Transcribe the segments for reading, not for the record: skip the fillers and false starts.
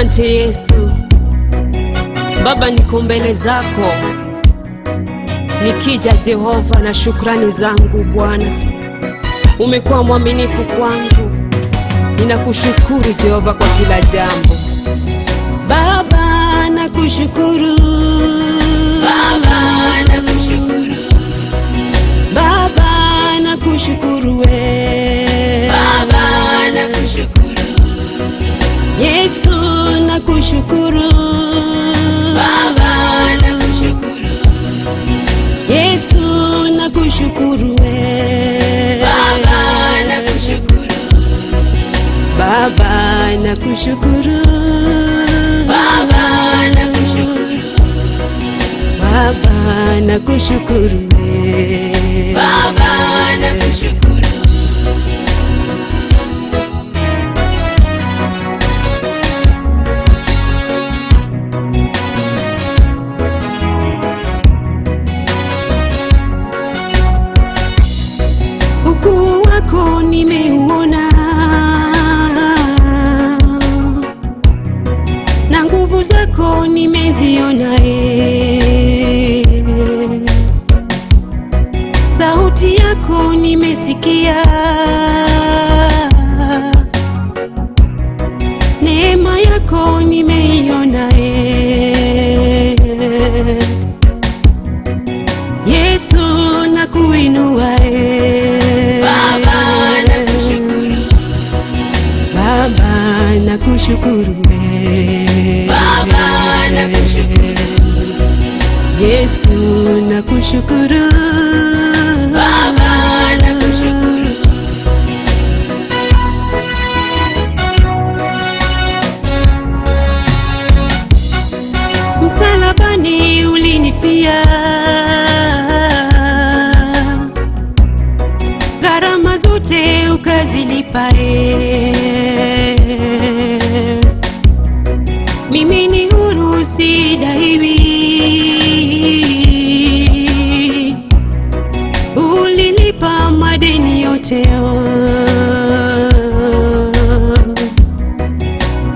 Asante Yesu. Baba, niko mbele zako nikija Jehova na shukrani zangu. Bwana, umekuwa mwaminifu kwangu, ninakushukuru Jehova kwa kila jambo. Baba, nakushukuru. Baba, nakushukuru. Baba, nakushukuru we. Baba, nakushukuru. Yesu, nakushukuru. Baba, nakushukuru. Yesu, nakushukuru we. Baba, nakushukuru. Baba, nakushukuru. Baba, nakushukuru. Baba, nakushukuru we. Baba, nakushukuru. Ukuu wako nimeuona na nguvu zako nimeziona, sauti yako nimesikia, neema yako nimeiona. Yesu, nakuinua. Baba, nakushukuru. Baba, nakushukuru we. Baba, nakushukuru. Yesu, nakushukuru. Baba, nakushukuru. Msalabani ulinifia, gharama zote ukazilipa. Mimi ni huru, sidaiwi. Ulilipa madeni yote.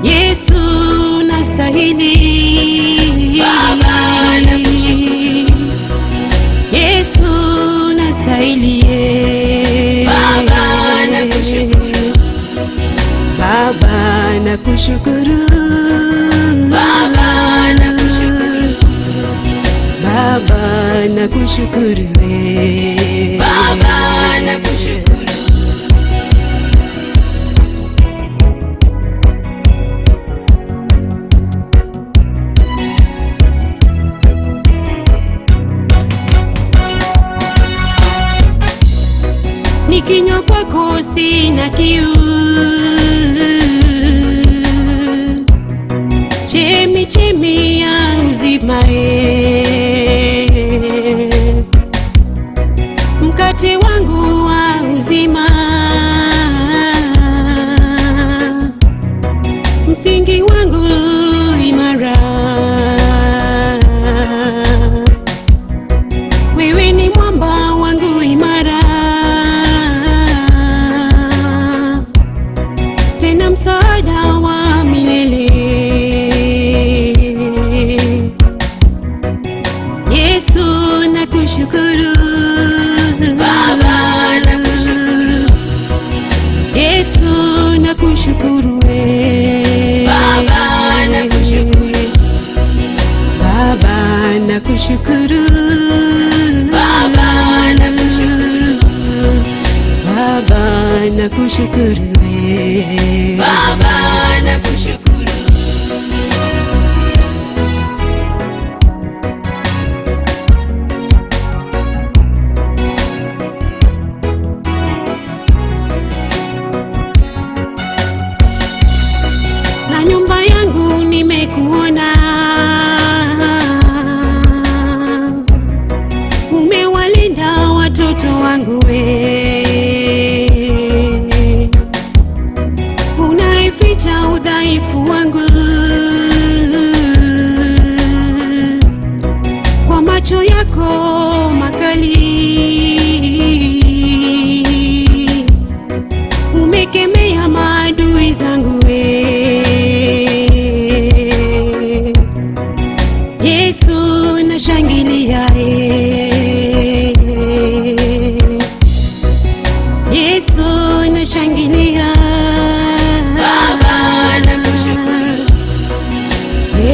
Yesu, nastahili. Baba, nakushukuru. Yesu, nastahili. Baba, nakushukuru. Baba, nakushukuru. Baba, nakushukuru. Baba, nakushukuru we. Baba, nakushukuru. Nikinywa kwako sina kiu, chemi chemi ya uzima. Mkate wangu wa uzima, msingi wangu imara. Wewe ni mwamba wangu imara, tena msaada wa milele.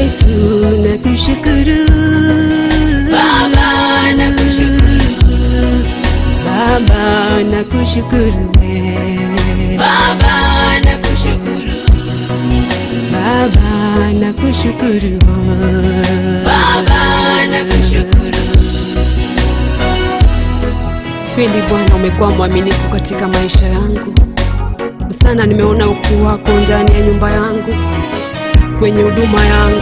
Yesu nakushukuru, Baba nakushukuru, Baba nakushukuru, Baba nakushukuru, Baba nakushukuru, Baba nakushukuru. Kweli Bwana umekuwa mwaminifu katika maisha yangu sana. Nimeona ukuu wako ndani ya nyumba yangu, kwenye huduma yangu.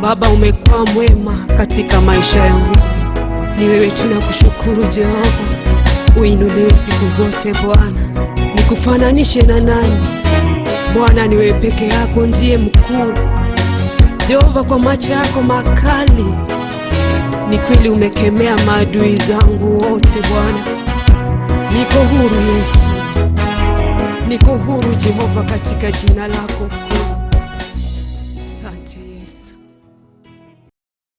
Baba umekuwa mwema katika maisha yangu. Ni wewe tunakushukuru Jehova. Uinuliwe siku zote Bwana. Nikufananishe na nani? Bwana ni wewe peke yako ndiye mkuu Jehova. Kwa macho yako makali ni kweli umekemea maadui zangu wote Bwana. Niko huru Yesu, niko huru Jehova katika jina lako kuu.